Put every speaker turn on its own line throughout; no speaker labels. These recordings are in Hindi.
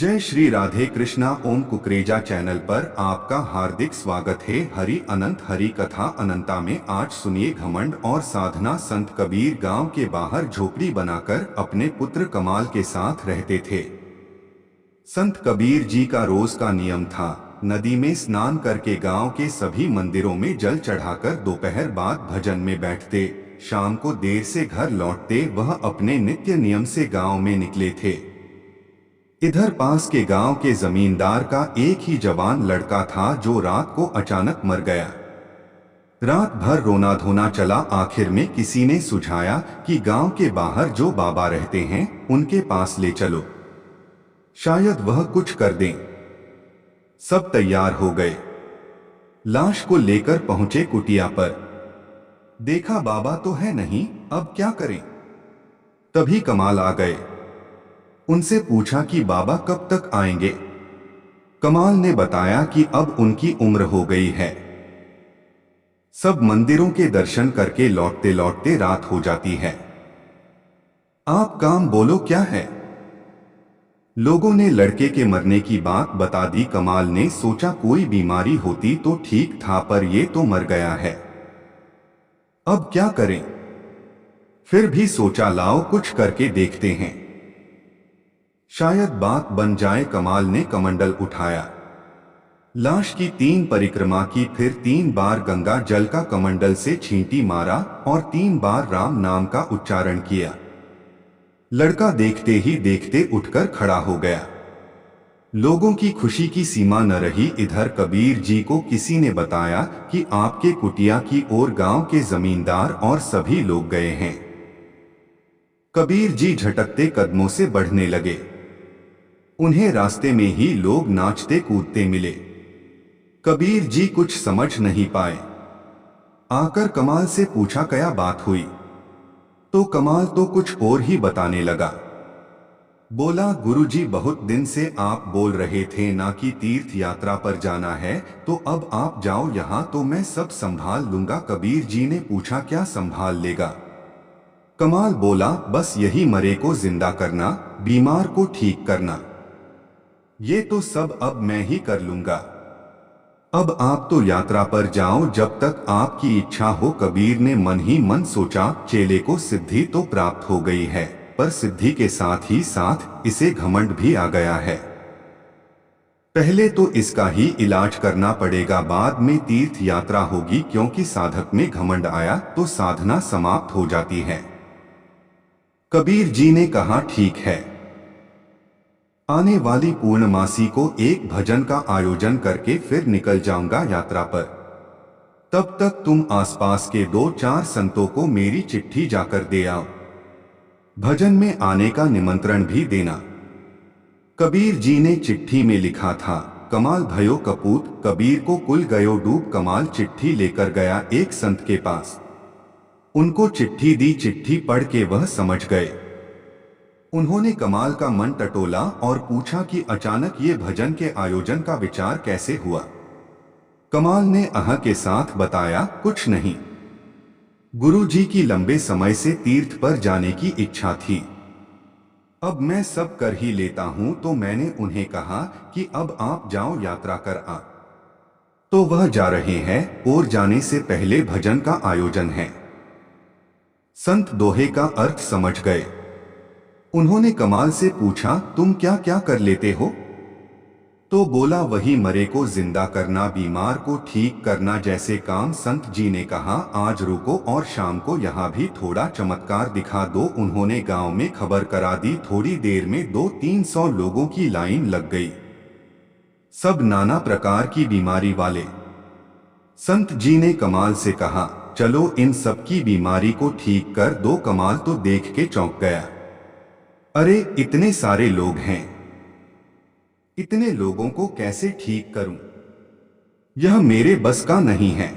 जय श्री राधे कृष्णा। ओम कुकरेजा चैनल पर आपका हार्दिक स्वागत है। हरि अनंत हरि कथा अनंता में आज सुनिए घमंड और साधना। संत कबीर गांव के बाहर झोपड़ी बनाकर अपने पुत्र कमाल के साथ रहते थे। संत कबीर जी का रोज का नियम था, नदी में स्नान करके गांव के सभी मंदिरों में जल चढ़ाकर दोपहर बाद भजन में बैठते। शाम को देर से घर लौटते। वह अपने नित्य नियम से गांव में निकले थे। इधर पास के गांव के जमींदार का एक ही जवान लड़का था जो रात को अचानक मर गया। रात भर रोना धोना चला। आखिर में किसी ने सुझाया कि गांव के बाहर जो बाबा रहते हैं उनके पास ले चलो, शायद वह कुछ कर दें। सब तैयार हो गए। लाश को लेकर पहुंचे कुटिया पर। देखा बाबा तो है नहीं, अब क्या करें। तभी कमाल आ गए। उनसे पूछा कि बाबा कब तक आएंगे। कमाल ने बताया कि अब उनकी उम्र हो गई है। सब मंदिरों के दर्शन करके लौटते लौटते रात हो जाती है। आप काम बोलो क्या है। लोगों ने लड़के के मरने की बात बता दी। कमाल ने सोचा कोई बीमारी होती तो ठीक था, पर ये तो मर गया है, अब क्या करें। फिर भी सोचा लाओ कुछ करके देखते हैं, शायद बात बन जाए। कमाल ने कमंडल उठाया, लाश की 3 परिक्रमा की, फिर 3 बार गंगा जल का कमंडल से छींटी मारा और 3 बार राम नाम का उच्चारण किया। लड़का देखते ही देखते उठकर खड़ा हो गया। लोगों की खुशी की सीमा न रही। इधर कबीर जी को किसी ने बताया कि आपके कुटिया की ओर गांव के जमींदार और सभी लोग गए हैं। कबीर जी झटकते कदमों से बढ़ने लगे। उन्हें रास्ते में ही लोग नाचते कूदते मिले। कबीर जी कुछ समझ नहीं पाए। आकर कमाल से पूछा क्या बात हुई, तो कमाल तो कुछ और ही बताने लगा। बोला गुरुजी, बहुत दिन से आप बोल रहे थे ना कि तीर्थ यात्रा पर जाना है, तो अब आप जाओ यहाँ तो मैं सब संभाल लूंगा। कबीर जी ने पूछा क्या संभाल लेगा। कमाल बोला बस यही मरे को जिंदा करना, बीमार को ठीक करना, ये तो सब अब मैं ही कर लूंगा। अब आप तो यात्रा पर जाओ जब तक आपकी इच्छा हो। कबीर ने मन ही मन सोचा चेले को सिद्धि तो प्राप्त हो गई है, पर सिद्धि के साथ ही साथ इसे घमंड भी आ गया है। पहले तो इसका ही इलाज करना पड़ेगा, बाद में तीर्थ यात्रा होगी, क्योंकि साधक में घमंड आया तो साधना समाप्त हो जाती है। कबीर जी ने कहा ठीक है, आने वाली पूर्णमासी को एक भजन का आयोजन करके फिर निकल जाऊंगा यात्रा पर। तब तक तुम आसपास के 2-4 संतों को मेरी चिट्ठी जाकर दे आओ, भजन में आने का निमंत्रण भी देना। कबीर जी ने चिट्ठी में लिखा था, कमाल भयो कपूत, कबीर को कुल गयो डूब। कमाल चिट्ठी लेकर गया एक संत के पास। उनको चिट्ठी दी। चिट्ठी पढ़ के वह समझ गए। उन्होंने कमाल का मन टटोला और पूछा कि अचानक ये भजन के आयोजन का विचार कैसे हुआ। कमाल ने आह के साथ बताया, कुछ नहीं, गुरु जी की लंबे समय से तीर्थ पर जाने की इच्छा थी, अब मैं सब कर ही लेता हूं। तो मैंने उन्हें कहा कि अब आप जाओ यात्रा कर आ। तो वह जा रहे हैं और जाने से पहले भजन का आयोजन है। संत दोहे का अर्थ समझ गए। उन्होंने कमाल से पूछा तुम क्या क्या कर लेते हो। तो बोला वही मरे को जिंदा करना, बीमार को ठीक करना जैसे काम। संत जी ने कहा आज रुको और शाम को यहाँ भी थोड़ा चमत्कार दिखा दो। उन्होंने गांव में खबर करा दी। थोड़ी देर में 200-300 लोगों की लाइन लग गई, सब नाना प्रकार की बीमारी वाले। संत जी ने कमाल से कहा चलो इन सब की बीमारी को ठीक कर दो। कमाल तो देख के चौंक गया, अरे इतने सारे लोग हैं, इतने लोगों को कैसे ठीक करूं, यह मेरे बस का नहीं है।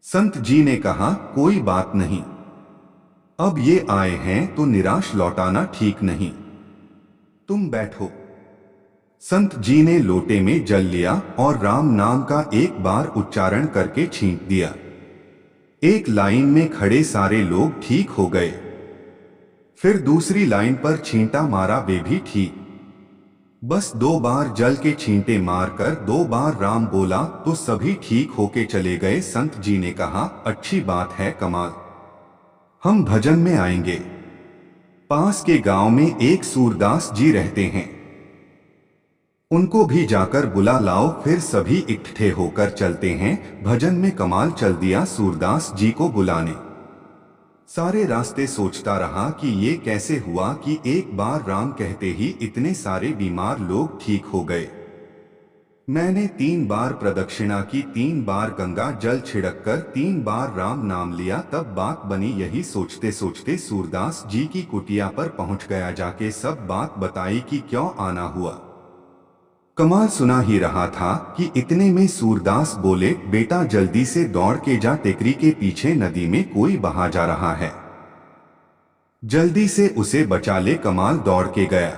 संत जी ने कहा कोई बात नहीं, अब ये आए हैं तो निराश लौटाना ठीक नहीं, तुम बैठो। संत जी ने लोटे में जल लिया और राम नाम का एक बार उच्चारण करके छींट दिया। एक लाइन में खड़े सारे लोग ठीक हो गए। फिर दूसरी लाइन पर छींटा मारा, वे भी ठीक। बस 2 बार जल के छींटे मारकर 2 बार राम बोला तो सभी ठीक होके चले गए। संत जी ने कहा, अच्छी बात है कमाल, हम भजन में आएंगे। पास के गांव में एक सूरदास जी रहते हैं, उनको भी जाकर बुला लाओ। फिर सभी इकट्ठे होकर चलते हैं। भजन में कमाल चल दिया सूरदास जी को बुलाने। सारे रास्ते सोचता रहा कि ये कैसे हुआ कि एक बार राम कहते ही इतने सारे बीमार लोग ठीक हो गए। मैंने 3 बार प्रदक्षिणा की, 3 बार गंगा जल छिड़ककर 3 बार राम नाम लिया, तब बात बनी। यही सोचते सोचते सूरदास जी की कुटिया पर पहुंच गया। जाके सब बात बताई कि क्यों आना हुआ। कमाल सुना ही रहा था कि इतने में सूरदास बोले, बेटा जल्दी से दौड़ के जा, टेकरी के पीछे नदी में कोई बहा जा रहा है, जल्दी से उसे बचा ले। कमाल दौड़ के गया,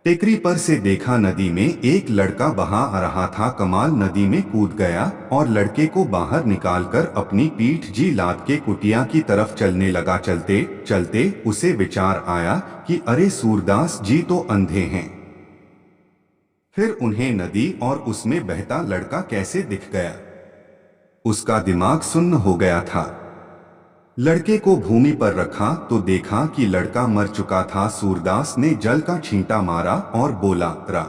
टेकरी पर से देखा नदी में एक लड़का बहा आ रहा था। कमाल नदी में कूद गया और लड़के को बाहर निकालकर अपनी पीठ जी लाद के कुटिया की तरफ चलने लगा। चलते चलते उसे विचार आया कि अरे सूरदास जी तो अंधे हैं, फिर उन्हें नदी और उसमें बहता लड़का कैसे दिख गया। उसका दिमाग सुन्न हो गया था। लड़के को भूमि पर रखा तो देखा कि लड़का मर चुका था। सूरदास ने जल का छींटा मारा और बोला, रा।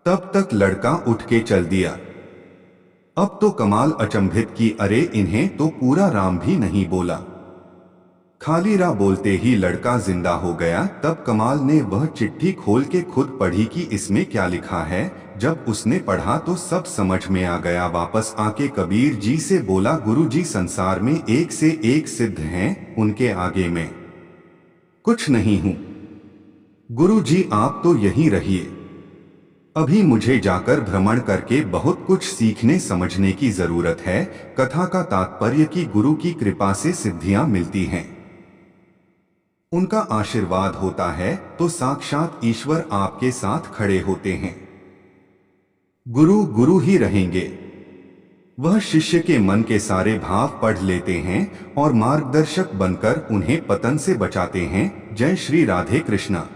तब तक लड़का उठ के चल दिया। अब तो कमाल अचंभित की, अरे इन्हें तो पूरा राम भी नहीं बोला, खाली रा बोलते ही लड़का जिंदा हो गया। तब कमाल ने वह चिट्ठी खोल के खुद पढ़ी कि इसमें क्या लिखा है। जब उसने पढ़ा तो सब समझ में आ गया। वापस आके कबीर जी से बोला, गुरु जी संसार में एक से एक सिद्ध हैं, उनके आगे मैं कुछ नहीं हूं। गुरु जी आप तो यहीं रहिए, अभी मुझे जाकर भ्रमण करके बहुत कुछ सीखने समझने की जरूरत है। कथा का तात्पर्य कि गुरु की कृपा से सिद्धियां मिलती हैं, उनका आशीर्वाद होता है तो साक्षात ईश्वर आपके साथ खड़े होते हैं। गुरु गुरु ही रहेंगे। वह शिष्य के मन के सारे भाव पढ़ लेते हैं और मार्गदर्शक बनकर उन्हें पतन से बचाते हैं। जय श्री राधे कृष्णा।